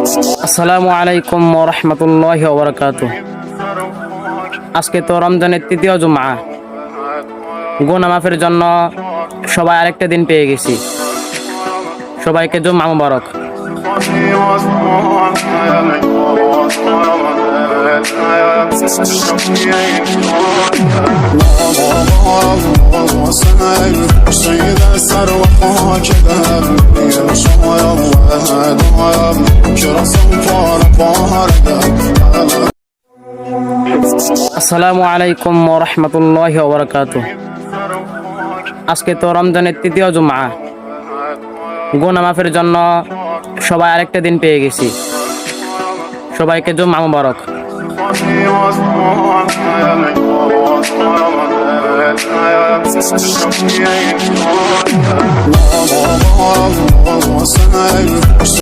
আসসালামু আলাইকুম ওয়া রাহমাতুল্লাহি ওয়া বারাকাতুহু। আজকে তো রমজানের তৃতীয় জুমআ। গুনাহ মাফের জন্য সবাই আরেকটা দিন পেয়ে গেছি। সবাইকে জুমআ মুবারক। আসসালামু আলাইকুম ওয়া রাহমাতুল্লাহি ওয়া বারাকাতুহু। আজকে তো রমজানের তৃতীয় জুমআ। গুনাহ মাফের জন্য সবাই আরেকটা দিন পেয়ে গেছি। সবাইকে জুমআ মুবারক।